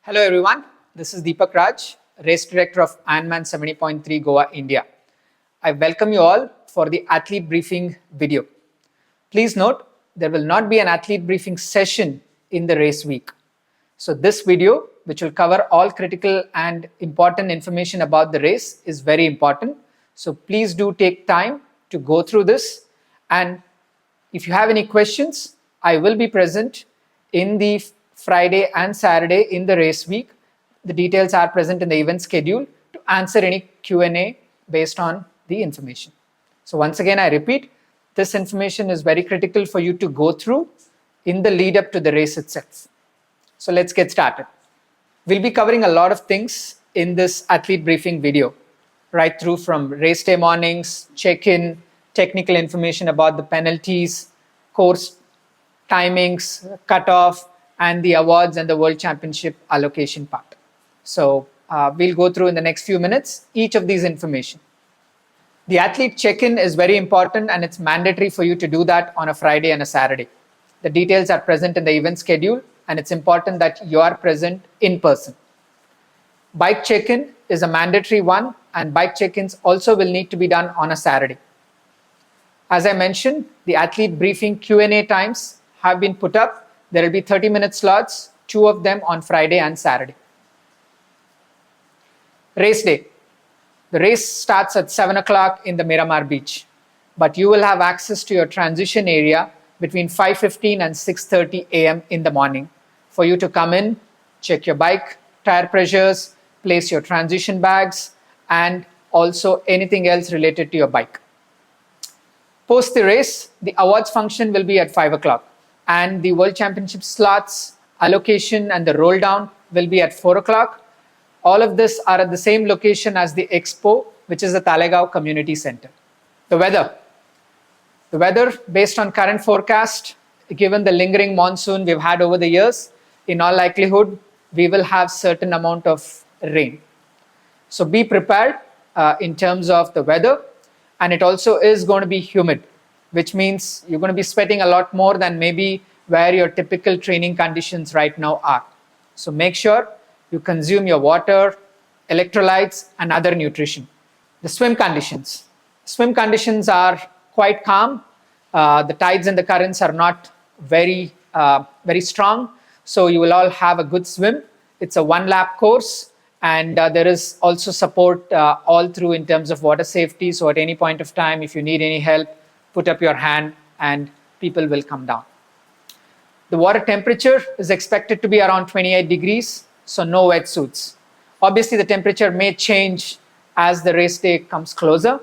Hello everyone, this is Deepak Raj, Race Director of IRONMAN 70.3 Goa, India. I welcome you all for the athlete briefing video. Please note, there will not be an athlete briefing session in the race week. So this video, which will cover all critical and important information about the race, is very important. So please do take time to go through this. And if you have any questions, I will be present in the Friday and Saturday in the race week. The details are present in the event schedule to answer any Q&A based on the information. So once again, I repeat, this information is very critical for you to go through in the lead up to the race itself. So let's get started. We'll be covering a lot of things in this athlete briefing video, right through from race day mornings, check-in, technical information about the penalties, course timings, cutoff, and the awards and the World Championship allocation part. So we'll go through in the next few minutes each of these information. The athlete check-in is very important and it's mandatory for you to do that on a Friday and a Saturday. The details are present in the event schedule and it's important that you are present in person. Bike check-in is a mandatory one and bike check-ins also will need to be done on a Saturday. As I mentioned, the athlete briefing Q&A times have been put up. There will be 30-minute slots, 2 of them on Friday and Saturday. Race day. The race starts at 7 o'clock in the Miramar Beach, but you will have access to your transition area between 5:15 and 6:30 a.m. in the morning for you to come in, check your bike, tire pressures, place your transition bags, and also anything else related to your bike. Post the race, the awards function will be at 5 o'clock. And the World Championship slots, allocation, and the roll down will be at 4 o'clock. All of this are at the same location as the expo, which is the Talegaon Community Center. The weather. The weather, based on current forecast, given the lingering monsoon we've had over the years, in all likelihood, we will have certain amount of rain. So be prepared in terms of the weather, and it also is going to be humid, which means you're going to be sweating a lot more than maybe where your typical training conditions right now are. So make sure you consume your water, electrolytes, and other nutrition. The swim conditions. Swim conditions are quite calm. The tides and the currents are not very strong. So you will all have a good swim. It's a 1-lap course. And there is also support all through in terms of water safety. So at any point of time, if you need any help, put up your hand and people will come down. The water temperature is expected to be around 28 degrees, so no wetsuits. Obviously, the temperature may change as the race day comes closer,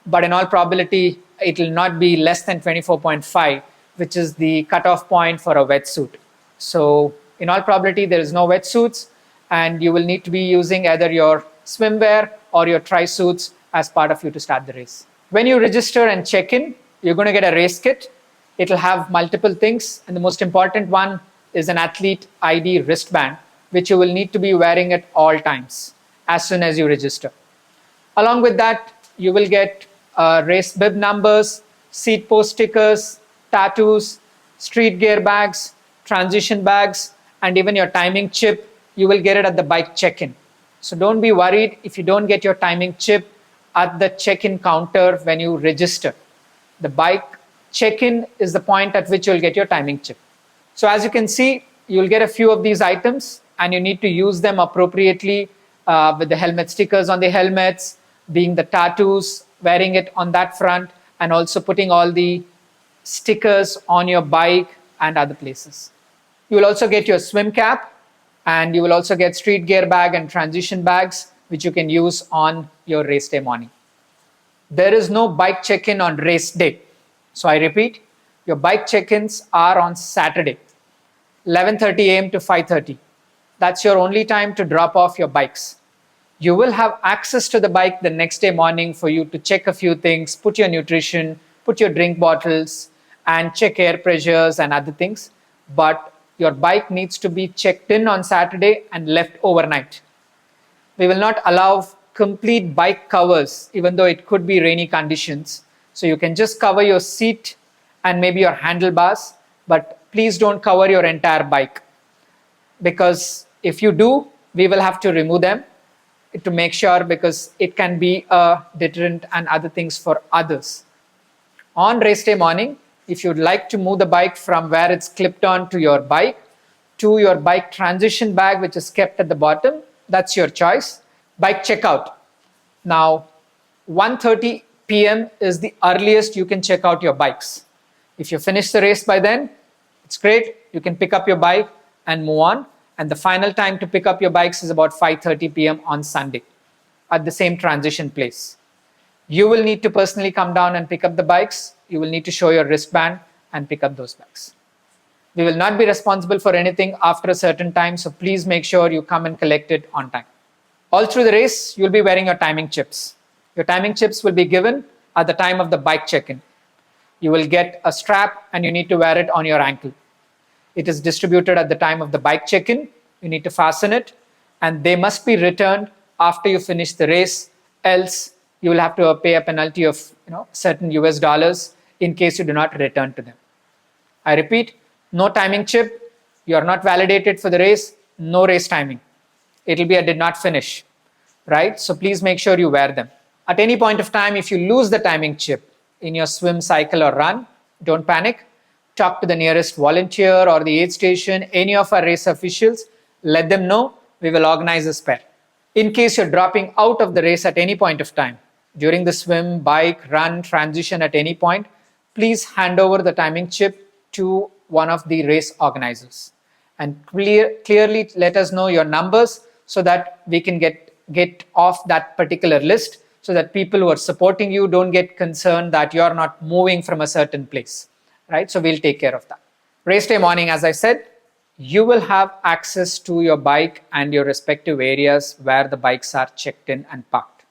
but in all probability, it will not be less than 24.5, which is the cutoff point for a wetsuit. So in all probability, there is no wetsuits, and you will need to be using either your swimwear or your tri-suits as part of you to start the race. When you register and check in, you're going to get a race kit. It'll have multiple things, and the most important one is an athlete ID wristband, which you will need to be wearing at all times as soon as you register. Along with that, you will get race bib numbers, seat post stickers, tattoos, street gear bags, transition bags, and even your timing chip. You will get it at the bike check-in. So don't be worried if you don't get your timing chip at the check-in counter when you register. The bike check-in is the point at which you'll get your timing chip. So as you can see, you'll get a few of these items and you need to use them appropriately with the helmet stickers on the helmets, being the tattoos, wearing it on that front, and also putting all the stickers on your bike and other places. You will also get your swim cap, and you will also get street gear bag and transition bags, which you can use on your race day morning. There is no bike check-in on race day. So I repeat, your bike check-ins are on Saturday, 11:30 a.m. to 5:30. That's your only time to drop off your bikes. You will have access to the bike the next day morning for you to check a few things, put your nutrition, put your drink bottles, and check air pressures and other things. But your bike needs to be checked in on Saturday and left overnight. We will not allow complete bike covers, even though it could be rainy conditions. So you can just cover your seat and maybe your handlebars, but please don't cover your entire bike. because If you do, we will have to remove them to make sure, because it can be a deterrent and other things for others. On race day morning, if you'd like to move the bike from where it's clipped on to your bike transition bag, which is kept at the bottom, that's your choice. Bike checkout. Now, 1:30 p.m. is the earliest you can check out your bikes. If you finish the race by then, it's great. You can pick up your bike and move on. And the final time to pick up your bikes is about 5:30 p.m. on Sunday at the same transition place. You will need to personally come down and pick up the bikes. You will need to show your wristband and pick up those bikes. We will not be responsible for anything after a certain time, so please make sure you come and collect it on time. All through the race, you'll be wearing your timing chips. Your timing chips will be given at the time of the bike check-in. You will get a strap and you need to wear it on your ankle. It is distributed at the time of the bike check-in. You need to fasten it, and they must be returned after you finish the race, else you will have to pay a penalty of certain US dollars in case you do not return to them. I repeat, no timing chip, you are not validated for the race, no race timing. It will be a did not finish, right? So please make sure you wear them. At any point of time, if you lose the timing chip in your swim, cycle or run, don't panic. Talk to the nearest volunteer or the aid station, any of our race officials, let them know, we will organize a spare. In case you're dropping out of the race at any point of time, during the swim, bike, run, transition at any point, please hand over the timing chip to one of the race organizers and clearly let us know your numbers so that we can get off that particular list, so that people who are supporting you don't get concerned that you're not moving from a certain place, right? So we'll take care of that. Race day morning, as I said, you will have access to your bike and your respective areas where the bikes are checked in and parked.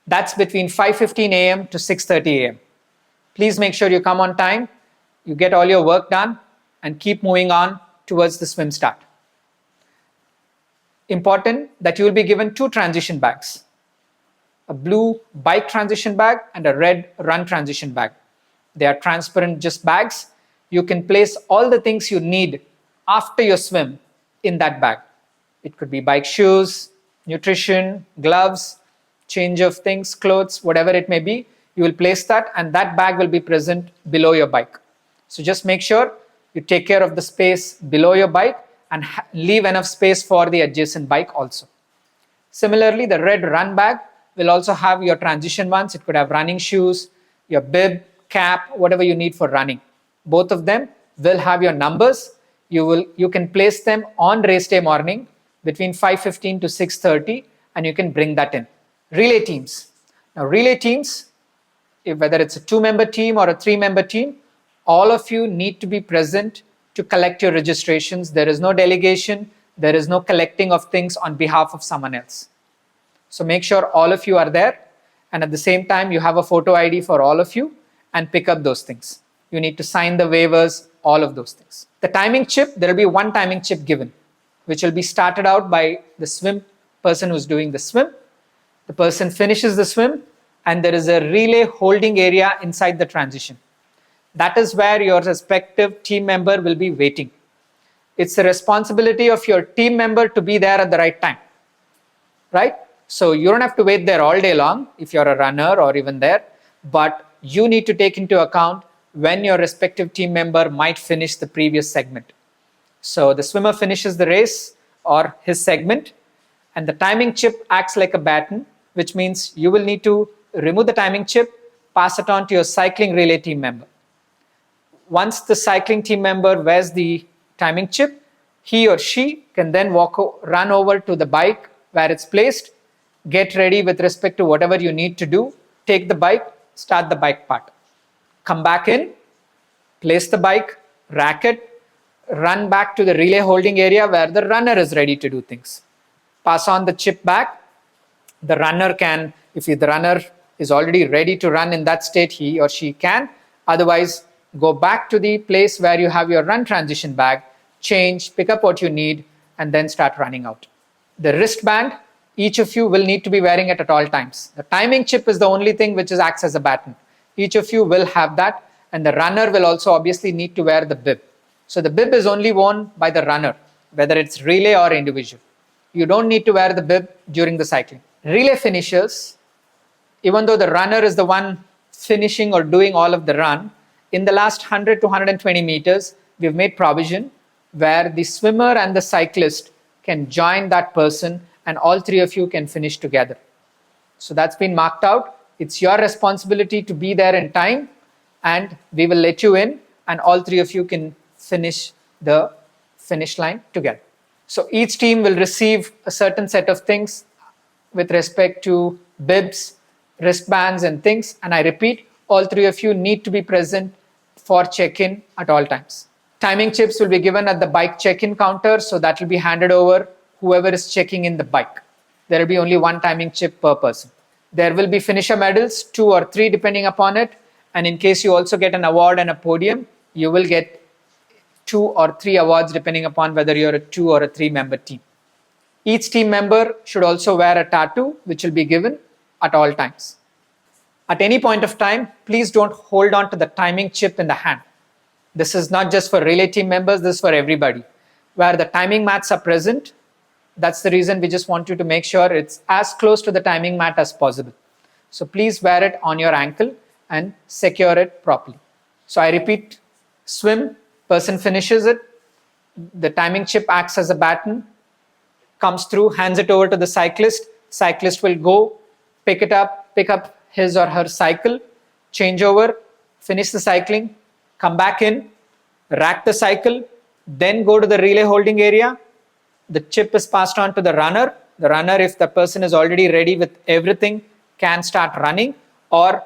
That's between 5:15 a.m. to 6:30 a.m. Please make sure you come on time, you get all your work done, and keep moving on towards the swim start. Important that you will be given 2 transition bags, a blue bike transition bag and a red run transition bag. They are transparent, just bags. You can place all the things you need after your swim in that bag. It could be bike shoes, nutrition, gloves, change of things, clothes, whatever it may be. You will place that, and that bag will be present below your bike. So just make sure you take care of the space below your bike and leave enough space for the adjacent bike also. Similarly, the red run bag will also have your transition ones. It could have running shoes, your bib, cap, whatever you need for running. Both of them will have your numbers. You can place them on race day morning between 5:15 to 6:30, and you can bring that in. Relay teams. Now, relay teams, whether it's a 2-member team or a 3-member team, all of you need to be present to collect your registrations. There is no delegation. There is no collecting of things on behalf of someone else. So make sure all of you are there, and at the same time, you have a photo ID for all of you and pick up those things. You need to sign the waivers, all of those things. The timing chip, there will be 1 timing chip given, which will be started out by the swim person who's doing the swim. The person finishes the swim, and there is a relay holding area inside the transition. That is where your respective team member will be waiting. It's the responsibility of your team member to be there at the right time, right? So you don't have to wait there all day long if you're a runner or even there, but you need to take into account when your respective team member might finish the previous segment. So the swimmer finishes the race or his segment, and the timing chip acts like a baton, which means you will need to remove the timing chip, pass it on to your cycling relay team member. Once the cycling team member wears the timing chip, he or she can then run over to the bike where it's placed, get ready with respect to whatever you need to do, take the bike, start the bike part. Come back in, place the bike, rack it, run back to the relay holding area where the runner is ready to do things. Pass on the chip back. The runner can, if the runner is already ready to run in that state, he or she can. Otherwise, go back to the place where you have your run transition bag, change, pick up what you need, and then start running out. The wristband, each of you will need to be wearing it at all times. The timing chip is the only thing which acts as a baton. Each of you will have that, and the runner will also obviously need to wear the bib. So the bib is only worn by the runner. whether it's relay or individual. You don't need to wear the bib during the cycling. Relay finishers, even though the runner is the one finishing or doing all of the run, in the last 100 to 120 meters, we've made provision where the swimmer and the cyclist can join that person and all three of you can finish together. So that's been marked out. It's your responsibility to be there in time and we will let you in and all three of you can finish the finish line together. So each team will receive a certain set of things with respect to bibs, wristbands and things. And I repeat, all three of you need to be present for check-in at all times. Timing chips will be given at the bike check-in counter, so that will be handed over whoever is checking in the bike. There will be only one timing chip per person. There will be finisher medals, 2 or 3 depending upon it. And in case you also get an award and a podium, you will get 2 or 3 awards depending upon whether you're a 2 or a 3 member team. Each team member should also wear a tattoo, which will be given at all times. At any point of time, please don't hold on to the timing chip in the hand. This is not just for relay team members, this is for everybody. Where the timing mats are present, that's the reason we just want you to make sure it's as close to the timing mat as possible. So please wear it on your ankle and secure it properly. So I repeat, swim, person finishes it, the timing chip acts as a baton, comes through, hands it over to the cyclist, cyclist will go, pick up his or her cycle, change over, finish the cycling, come back in, rack the cycle, then go to the relay holding area. The chip is passed on to the runner. The runner, if the person is already ready with everything, can start running or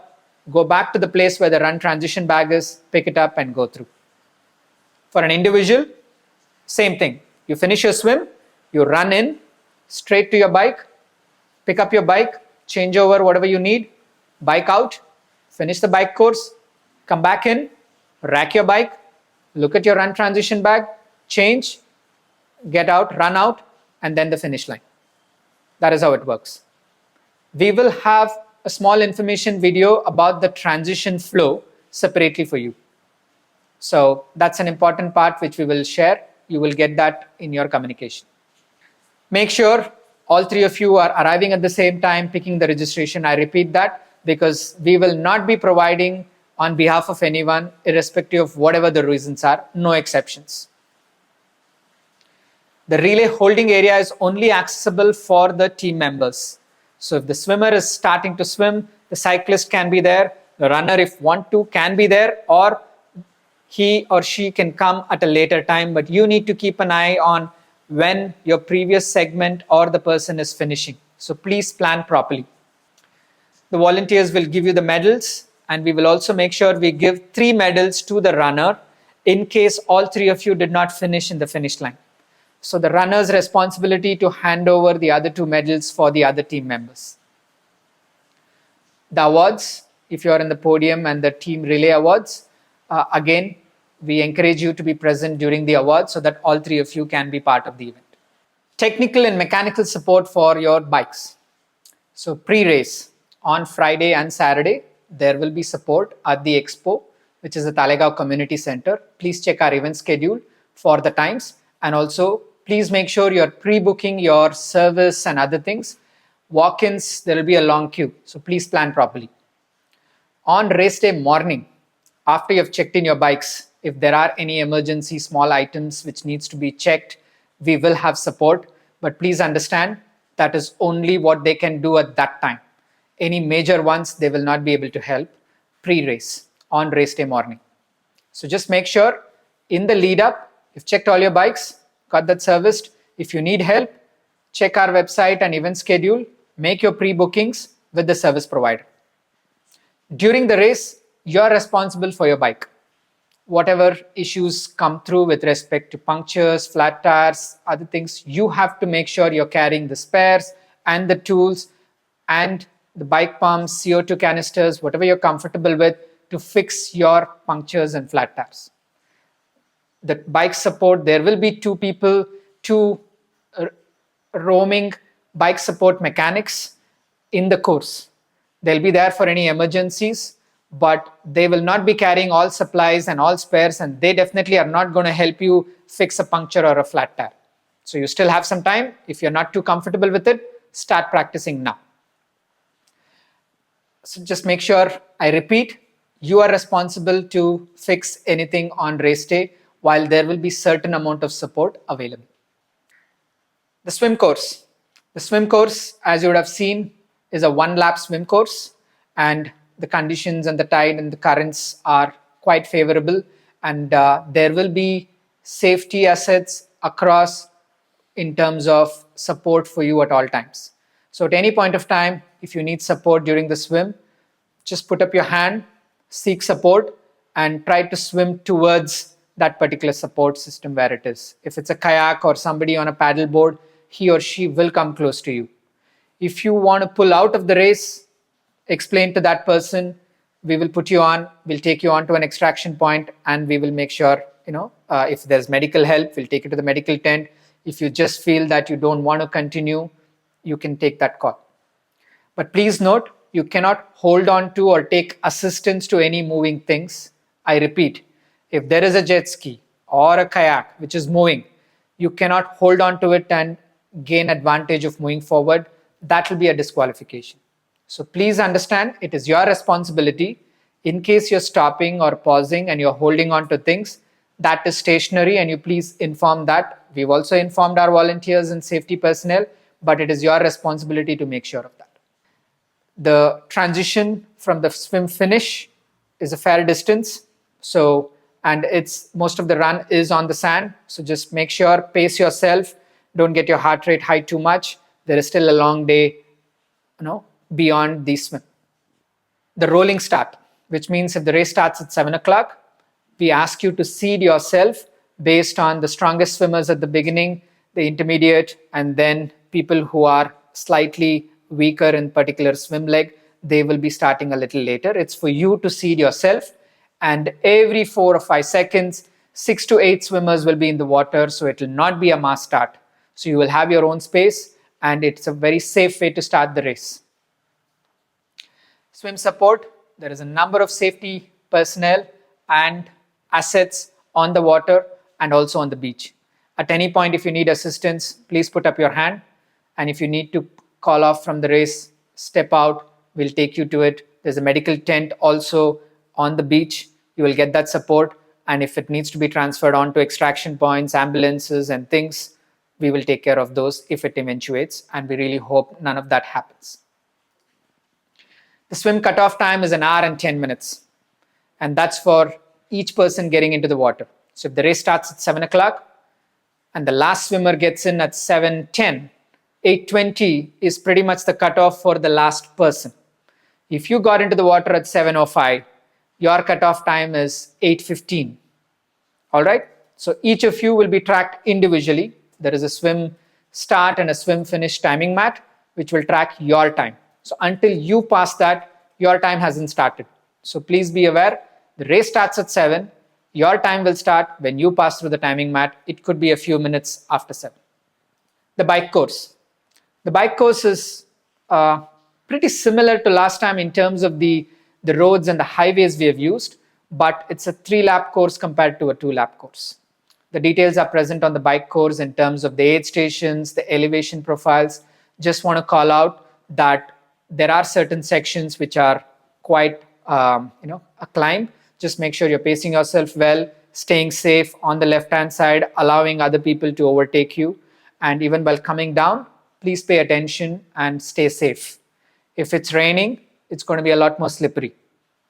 go back to the place where the run transition bag is, pick it up and go through. For an individual, same thing. You finish your swim, you run in, straight to your bike, pick up your bike, change over whatever you need, bike out, finish the bike course, come back in, rack your bike, look at your run transition bag, change, get out, run out, and then the finish line. That is how it works. We will have a small information video about the transition flow separately for you. So that's an important part which we will share. You will get that in your communication. Make sure all three of you are arriving at the same time, picking the registration. I repeat that because we will not be providing on behalf of anyone, irrespective of whatever the reasons are, no exceptions. The relay holding area is only accessible for the team members. So if the swimmer is starting to swim, the cyclist can be there, the runner, if want to, can be there, or he or she can come at a later time, but you need to keep an eye on when your previous segment or the person is finishing. So please plan properly. The volunteers will give you the medals, and we will also make sure we give 3 medals to the runner in case all 3 of you did not finish in the finish line. So the runner's responsibility to hand over the other 2 medals for the other team members. The awards, if you are in the podium and the team relay awards, again, we encourage you to be present during the awards so that all 3 of you can be part of the event. Technical and mechanical support for your bikes. So pre-race on Friday and Saturday, there will be support at the Expo, which is the Talegaon Community Center. Please check our event schedule for the times, and also please make sure you're pre-booking your service and other things. Walk-ins, there will be a long queue, so please plan properly. On race day morning, after you've checked in your bikes, if there are any emergency small items which needs to be checked, we will have support, but please understand that is only what they can do at that time. Any major ones, they will not be able to help pre-race on race day morning. So just make sure in the lead up, you've checked all your bikes, got that serviced. If you need help, check our website and event schedule, make your pre-bookings with the service provider. During the race, you're responsible for your bike. Whatever issues come through with respect to punctures, flat tires, other things, you have to make sure you're carrying the spares and the tools and the bike pumps, CO2 canisters, whatever you're comfortable with to fix your punctures and flat tires. The bike support, there will be 2 people, 2 roaming bike support mechanics in the course. They'll be there for any emergencies, but they will not be carrying all supplies and all spares, and they definitely are not going to help you fix a puncture or a flat tire. So you still have some time. If you're not too comfortable with it, start practicing now. So just make sure, I repeat, you are responsible to fix anything on race day, while there will be certain amount of support available. The swim course. The swim course, as you would have seen, is a 1-lap swim course, and the conditions and the tide and the currents are quite favorable, and there will be safety assets across in terms of support for you at all times. So at any point of time, if you need support during the swim, just put up your hand, seek support, and try to swim towards that particular support system where it is. If it's a kayak or somebody on a paddle board, he or she will come close to you. If you want to pull out of the race, explain to that person, we will put you on, we'll take you on to an extraction point, and we will make sure, if there's medical help, we'll take you to the medical tent. If you just feel that you don't want to continue, you can take that call. But please note, you cannot hold on to or take assistance to any moving things. I repeat, if there is a jet ski or a kayak which is moving, you cannot hold on to it and gain advantage of moving forward. That will be a disqualification. So please understand, it is your responsibility. In case you're stopping or pausing and you're holding on to things, that is stationary, and you please inform that. We've also informed our volunteers and safety personnel, but it is your responsibility to make sure of that. The transition from the swim finish is a fair distance. So, and most of the run is on the sand. So just make sure, pace yourself. Don't get your heart rate high too much. There is still a long day, beyond the swim. The rolling start, which means if the race starts at 7 o'clock, we ask you to seed yourself based on the strongest swimmers at the beginning, the intermediate, and then people who are slightly weaker in particular swim leg, they will be starting a little later. It's for you to seed yourself, and every 4 or 5 seconds, 6 to 8 swimmers will be in the water, so it will not be a mass start. So you will have your own space, and it's a very safe way to start the race. Swim support, there is a number of safety personnel and assets on the water and also on the beach. At any point, if you need assistance, please put up your hand. And if you need to call off from the race, step out, we'll take you to it. There's a medical tent also on the beach. You will get that support. And if it needs to be transferred on to extraction points, ambulances and things, we will take care of those if it eventuates. And we really hope none of that happens. The swim cutoff time is 1 hour and 10 minutes. And that's for each person getting into the water. So if the race starts at 7 o'clock and the last swimmer gets in at 7:10, 8:20 is pretty much the cutoff for the last person. If you got into the water at 7:05, your cutoff time is 8:15. All right. So each of you will be tracked individually. There is a swim start and a swim finish timing mat, which will track your time. So until you pass that, your time hasn't started. So please be aware, the race starts at 7. Your time will start when you pass through the timing mat. It could be a few minutes after 7. The bike course. The bike course is pretty similar to last time in terms of the roads and the highways we have used, but it's a 3-lap course compared to a 2-lap course. The details are present on the bike course in terms of the aid stations, the elevation profiles. Just want to call out that there are certain sections which are quite, a climb. Just make sure you're pacing yourself well, staying safe on the left-hand side, allowing other people to overtake you. And even while coming down, please pay attention and stay safe. If it's raining, it's going to be a lot more slippery.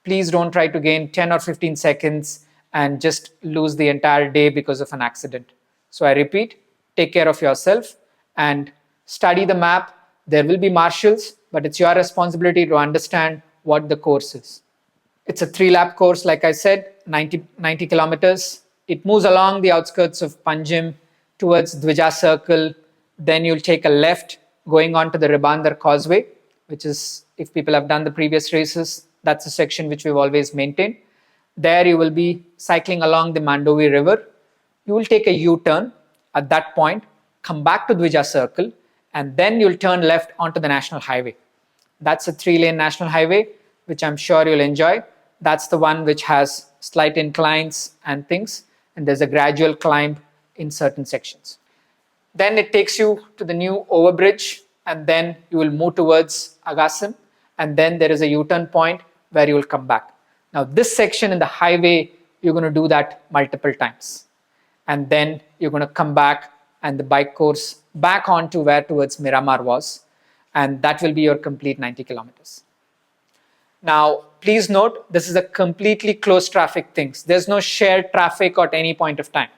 Please don't try to gain 10 or 15 seconds and just lose the entire day because of an accident. So I repeat, take care of yourself and study the map. There will be marshals, but it's your responsibility to understand what the course is. It's a 3-lap course, like I said, 90 kilometers. It moves along the outskirts of Panjim towards Dvija Circle. Then you'll take a left going on to the Ribandar Causeway, which is, if people have done the previous races, that's a section which we've always maintained. There you will be cycling along the Mandovi River. You will take a U-turn at that point, come back to Dvija Circle, and then you'll turn left onto the National Highway. That's a 3-lane National Highway, which I'm sure you'll enjoy. That's the one which has slight inclines and things, and there's a gradual climb in certain sections. Then it takes you to the new overbridge, and then you will move towards Agasim, and then there is a U-turn point where you will come back. Now this section in the highway, you're going to do that multiple times. And then you're going to come back and the bike course back onto where towards Miramar was. And that will be your complete 90 kilometers. Now, please note, this is a completely closed traffic thing. There's no shared traffic at any point of time.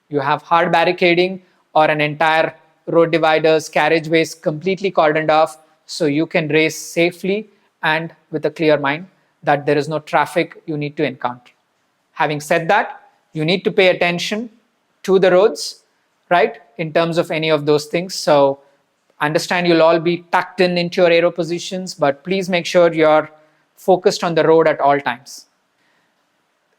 You have hard barricading or an entire road dividers, carriageways completely cordoned off, so you can race safely and with a clear mind that there is no traffic you need to encounter. Having said that, you need to pay attention to the roads, right, in terms of any of those things. So understand you'll all be tucked in into your aero positions, but please make sure you're focused on the road at all times.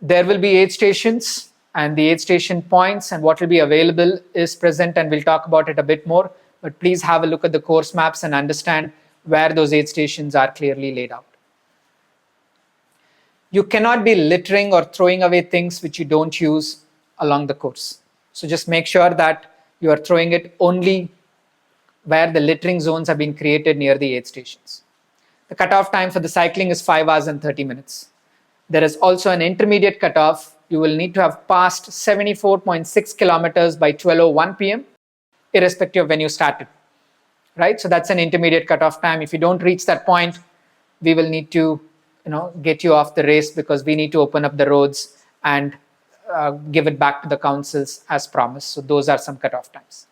There will be aid stations, and the aid station points and what will be available is present, and we'll talk about it a bit more, but please have a look at the course maps and understand where those aid stations are clearly laid out. You cannot be littering or throwing away things which you don't use along the course. So just make sure that you are throwing it only where the littering zones have been created near the aid stations. The cutoff time for the cycling is 5 hours and 30 minutes. There is also an intermediate cutoff. You will need to have passed 74.6 kilometers by 12:01 p.m. irrespective of when you started, right? So that's an intermediate cutoff time. If you don't reach that point, we will need to get you off the race because we need to open up the roads and give it back to the councils as promised. So those are some cutoff times.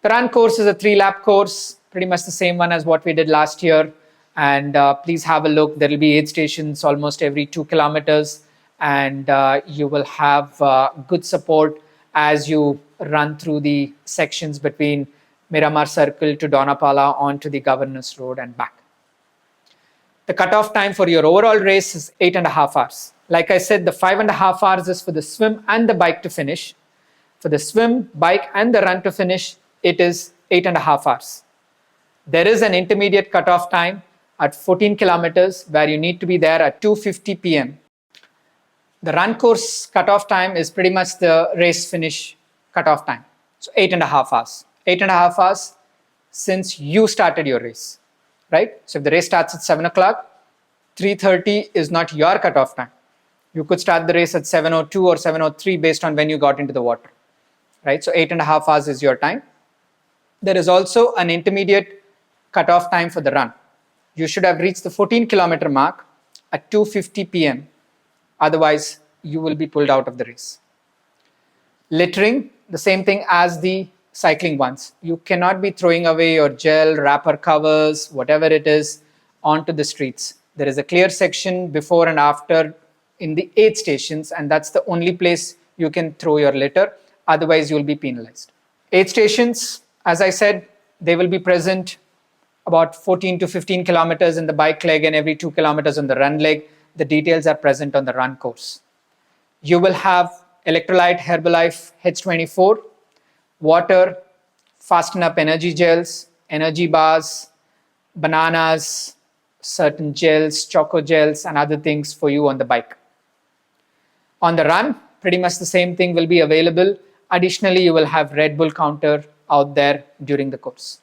The run course is a 3-lap course, pretty much the same one as what we did last year. And please have a look. There will be aid stations almost every 2 kilometers. And you will have good support as you run through the sections between Miramar Circle to Donapala onto the Governor's Road and back. The cutoff time for your overall race is 8.5 hours. Like I said, the 5.5 hours is for the swim and the bike to finish. For the swim, bike, and the run to finish, it is 8.5 hours. There is an intermediate cutoff time at 14 kilometers where you need to be there at 2:50 p.m. The run course cutoff time is pretty much the race finish cutoff time. So 8.5 hours. 8.5 hours since you started your race, right? So if the race starts at 7 o'clock, 3:30 is not your cutoff time. You could start the race at 7:02 or 7:03 based on when you got into the water, right? So 8.5 hours is your time. There is also an intermediate cutoff time for the run. You should have reached the 14-kilometer mark at 2:50 p.m. Otherwise, you will be pulled out of the race. Littering, the same thing as the cycling ones. You cannot be throwing away your gel, wrapper covers, whatever it is, onto the streets. There is a clear section before and after in the aid stations, and that's the only place you can throw your litter. Otherwise, you will be penalized. Aid stations, as I said, they will be present about 14 to 15 kilometers in the bike leg and every 2 kilometers on the run leg. The details are present on the run course. You will have electrolyte, Herbalife, H24, water, Fasten Up energy gels, energy bars, bananas, certain gels, choco gels, and other things for you on the bike. On the run, pretty much the same thing will be available. Additionally, you will have Red Bull counter out there during the course.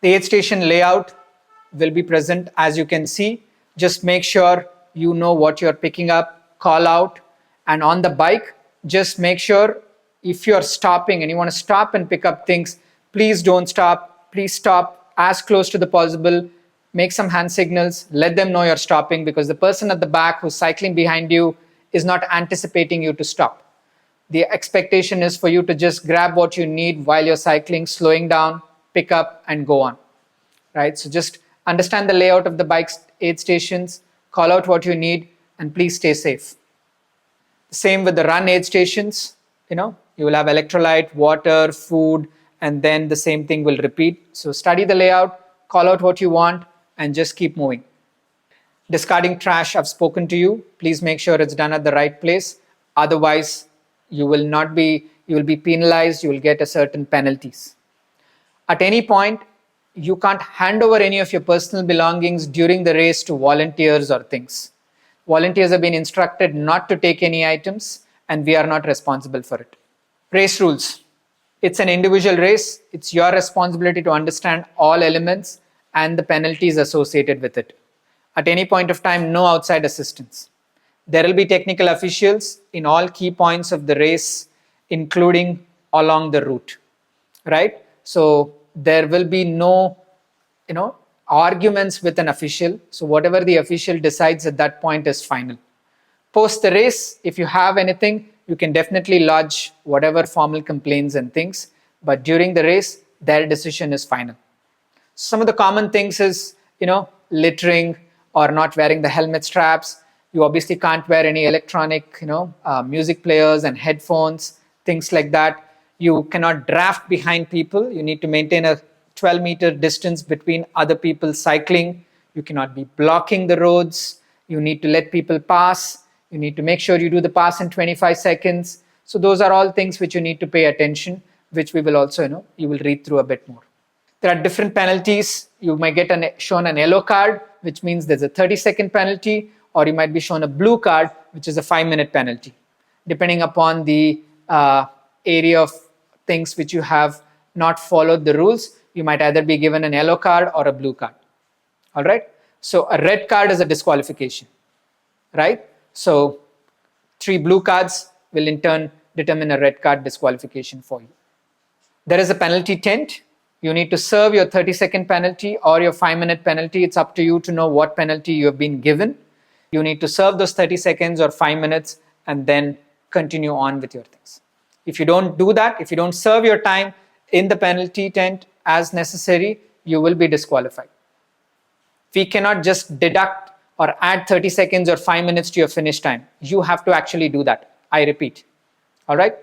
The aid station layout will be present, as you can see. Just make sure you know what you're picking up, call out, and on the bike, just make sure if you're stopping and you want to stop and pick up things, please don't stop. Please stop as close to the possible. Make some hand signals, let them know you're stopping, because the person at the back who's cycling behind you is not anticipating you to stop. The expectation is for you to just grab what you need while you're cycling, slowing down, pick up, and go on, right? So just understand the layout of the bike's aid stations, call out what you need, and please stay safe. Same with the run aid stations. You will have electrolyte, water, food, and then the same thing will repeat. So study the layout, call out what you want, and just keep moving. Discarding trash, I've spoken to you. Please make sure it's done at the right place. Otherwise, you will be penalized. You will get a certain penalties. At any point, you can't hand over any of your personal belongings during the race to volunteers or things. Volunteers have been instructed not to take any items, and we are not responsible for it. Race rules. It's an individual race. It's your responsibility to understand all elements and the penalties associated with it. At any point of time, no outside assistance. There will be technical officials in all key points of the race, including along the route, right? So there will be no, arguments with an official. So whatever the official decides at that point is final. Post the race, if you have anything, you can definitely lodge whatever formal complaints and things. But during the race, their decision is final. Some of the common things is, littering or not wearing the helmet straps. You obviously can't wear any electronic, music players and headphones, things like that. You cannot draft behind people. You need to maintain a 12-meter distance between other people cycling. You cannot be blocking the roads. You need to let people pass. You need to make sure you do the pass in 25 seconds. So those are all things which you need to pay attention, which we will also, you will read through a bit more. There are different penalties. You might get shown an yellow card, which means there's a 30-second penalty, or you might be shown a blue card, which is a 5-minute penalty. Depending upon the area of things which you have not followed the rules, you might either be given an yellow card or a blue card. All right. So a red card is a disqualification, right? So 3 blue cards will in turn determine a red card disqualification for you. There is a penalty tent. You need to serve your 30-second penalty or your 5-minute penalty. It's up to you to know what penalty you have been given. You need to serve those 30 seconds or 5 minutes and then continue on with your things. If you don't do that, if you don't serve your time in the penalty tent as necessary, you will be disqualified. We cannot just deduct or add 30 seconds or 5 minutes to your finish time. You have to actually do that. I repeat. All right?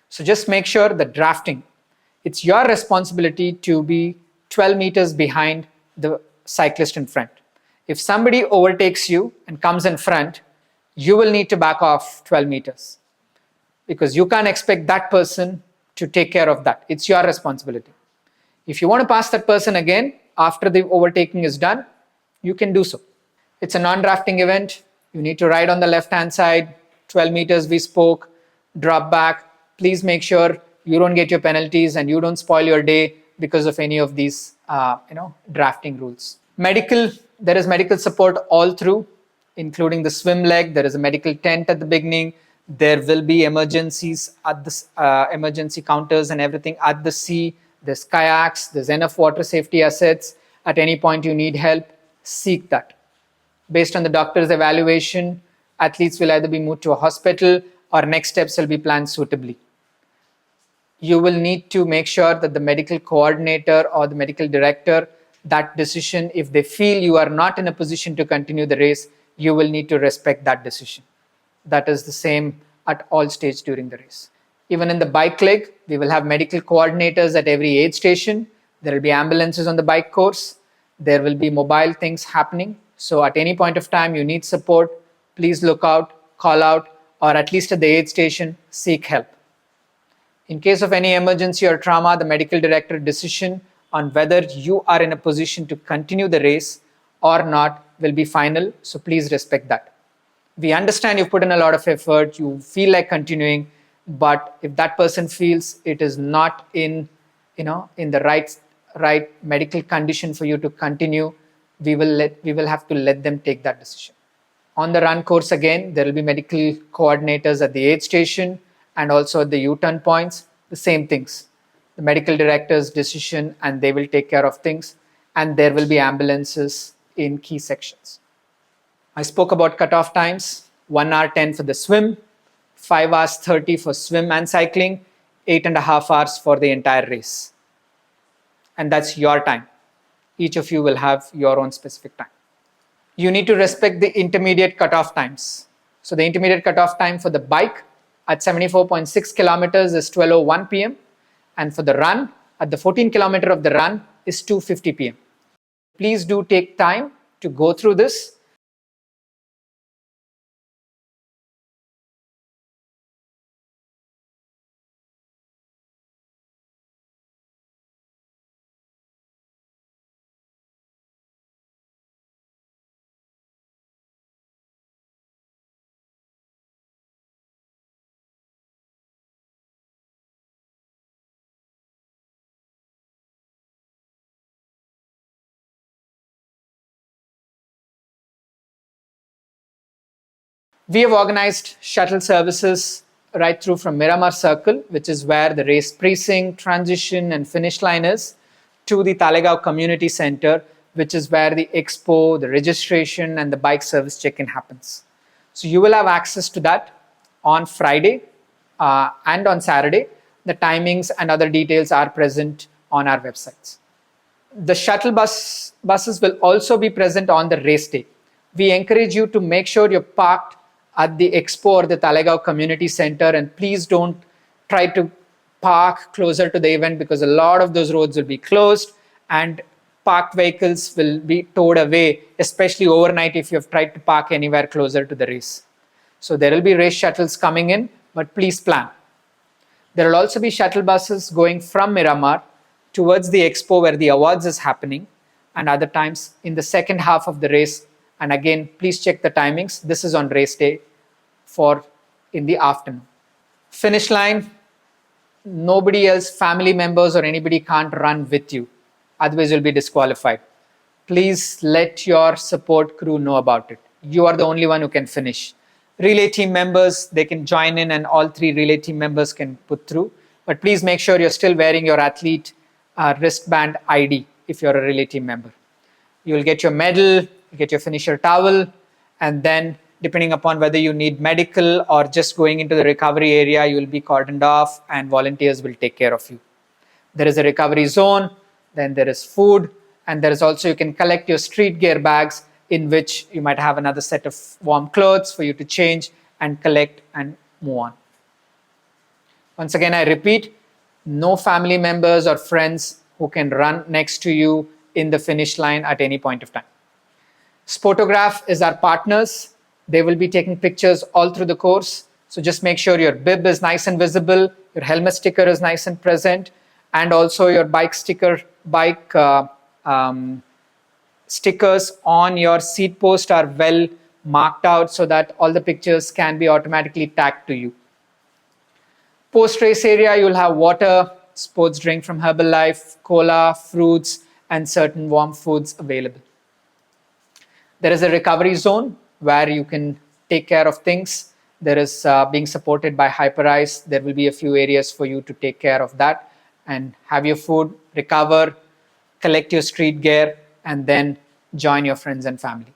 So just make sure the drafting, it's your responsibility to be 12 meters behind the cyclist in front. If somebody overtakes you and comes in front, you will need to back off 12 meters because you can't expect that person to take care of that. It's your responsibility. If you want to pass that person again after the overtaking is done, you can do so. It's a non-drafting event. You need to ride on the left-hand side, 12 meters we spoke, drop back. Please make sure you don't get your penalties and you don't spoil your day because of any of these, drafting rules. Medical, there is medical support all through, including the swim leg. There is a medical tent at the beginning. There will be emergencies at the emergency counters and everything at the sea. There's kayaks. There's enough water safety assets. At any point you need help, seek that. Based on the doctor's evaluation, athletes will either be moved to a hospital or next steps will be planned suitably. You will need to make sure that the medical coordinator or the medical director, that decision, if they feel you are not in a position to continue the race, you will need to respect that decision. That is the same at all stages during the race. Even in the bike leg, we will have medical coordinators at every aid station. There will be ambulances on the bike course. There will be mobile things happening. So at any point of time, you need support. Please look out, call out, or at least at the aid station, seek help. In case of any emergency or trauma, the medical director decision on whether you are in a position to continue the race or not will be final. So please respect that. We understand you've put in a lot of effort, you feel like continuing, but if that person feels it is not in the right medical condition for you to continue, we will have to let them take that decision. On the run course again, there will be medical coordinators at the aid station and also at the U-turn points, the same things. The medical director's decision and they will take care of things, and there will be ambulances in key sections. I spoke about cutoff times, 1 hour 10 for the swim, 5 hours 30 for swim and cycling, 8.5 hours for the entire race. And that's your time. Each of you will have your own specific time. You need to respect the intermediate cutoff times. So the intermediate cutoff time for the bike at 74.6 kilometers is 12:01 p.m. And for the run, at the 14 kilometer of the run is 2:50 p.m. Please do take time to go through this We have organized shuttle services right through from Miramar Circle, which is where the race precinct, transition, and finish line is, to the Talegaon Community Center, which is where the expo, the registration, and the bike service check-in happens. So you will have access to that on Friday and on Saturday. The timings and other details are present on our websites. The shuttle buses will also be present on the race day. We encourage you to make sure you're parked at the expo or the Talegaon Community Center, and please don't try to park closer to the event because a lot of those roads will be closed and parked vehicles will be towed away, especially overnight if you have tried to park anywhere closer to the race. So there will be race shuttles coming in, but please plan. There will also be shuttle buses going from Miramar towards the expo where the awards is happening, and other times in the second half of the race. And again, please check the timings. This is on race day for in the afternoon. Finish line, nobody else, family members or anybody can't run with you. Otherwise, you'll be disqualified. Please let your support crew know about it. You are the only one who can finish. Relay team members, they can join in and all 3 relay team members can put through. But please make sure you're still wearing your athlete wristband ID if you're a relay team member. You'll get your medal, you get your finisher towel, and then depending upon whether you need medical or just going into the recovery area, you will be cordoned off and volunteers will take care of you. There is a recovery zone, then there is food, and there is also, you can collect your street gear bags in which you might have another set of warm clothes for you to change and collect and move on. Once again, I repeat, no family members or friends who can run next to you in the finish line at any point of time. Sportograph is our partners. They will be taking pictures all through the course. So just make sure your bib is nice and visible, your helmet sticker is nice and present, and also your bike stickers on your seat post are well marked out so that all the pictures can be automatically tagged to you. Post race area, you'll have water, sports drink from Herbalife, cola, fruits, and certain warm foods available. There is a recovery zone where you can take care of things. There is being supported by Hyperice. There will be a few areas for you to take care of that and have your food, recover, collect your street gear, and then join your friends and family.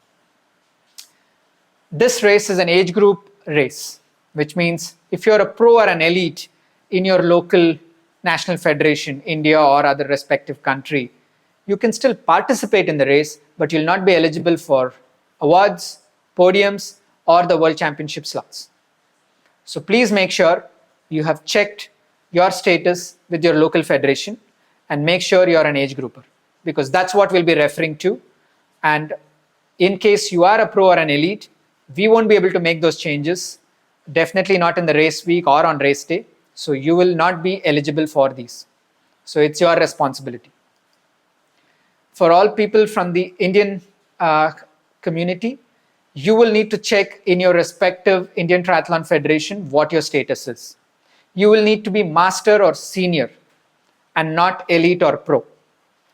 This race is an age group race, which means if you're a pro or an elite in your local national federation, India or other respective country, you can still participate in the race, but you'll not be eligible for awards, podiums, or the World Championship slots. So please make sure you have checked your status with your local federation and make sure you're an age grouper, because that's what we'll be referring to. And in case you are a pro or an elite, we won't be able to make those changes, definitely not in the race week or on race day. So you will not be eligible for these. So it's your responsibility. For all people from the Indian community, you will need to check in your respective Indian Triathlon Federation what your status is. You will need to be master or senior and not elite or pro.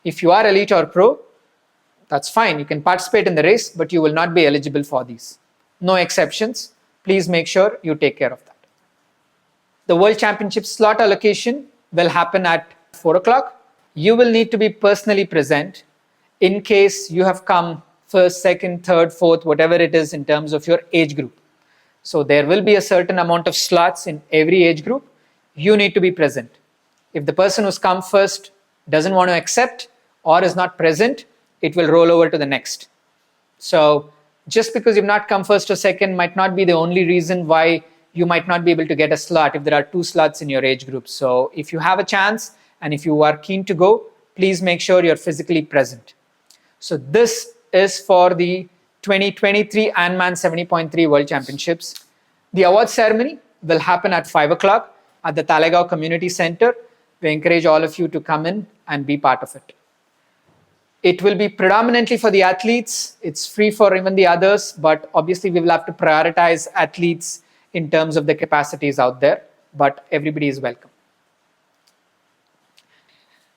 If you are elite or pro, that's fine. You can participate in the race, but you will not be eligible for these. No exceptions. Please make sure you take care of that. The World Championship slot allocation will happen at 4 o'clock. You will need to be personally present in case you have come first, second, third, fourth, whatever it is in terms of your age group. So there will be a certain amount of slots in every age group. You need to be present. If the person who's come first doesn't want to accept or is not present, it will roll over to the next. So just because you've not come first or second might not be the only reason why you might not be able to get a slot if there are 2 slots in your age group. So if you have a chance and if you are keen to go, please make sure you're physically present. So this is for the 2023 IRONMAN 70.3 World Championships. The award ceremony will happen at 5 o'clock at the Talegaon Community Center. We encourage all of you to come in and be part of it. It will be predominantly for the athletes. It's free for even the others, but obviously we will have to prioritize athletes in terms of the capacities out there, but everybody is welcome.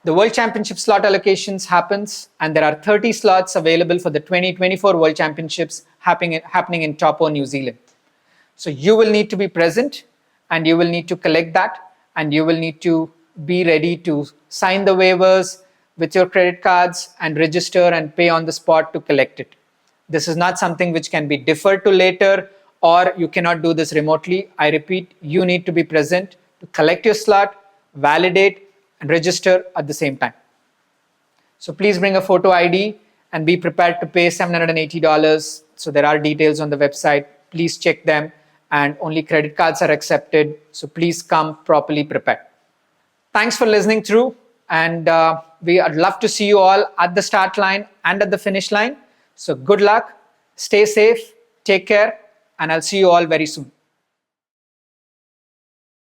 The World Championship slot allocations happens, and there are 30 slots available for the 2024 World Championships happening in Taupo, New Zealand. So you will need to be present and you will need to collect that, and you will need to be ready to sign the waivers with your credit cards and register and pay on the spot to collect it. This is not something which can be deferred to later, or you cannot do this remotely. I repeat, you need to be present to collect your slot, validate, and register at the same time. So please bring a photo ID and be prepared to pay $780. So there are details on the website. Please check them, and only credit cards are accepted. So please come properly prepared. Thanks for listening through, and I'd love to see you all at the start line and at the finish line. So good luck, stay safe, take care, and I'll see you all very soon.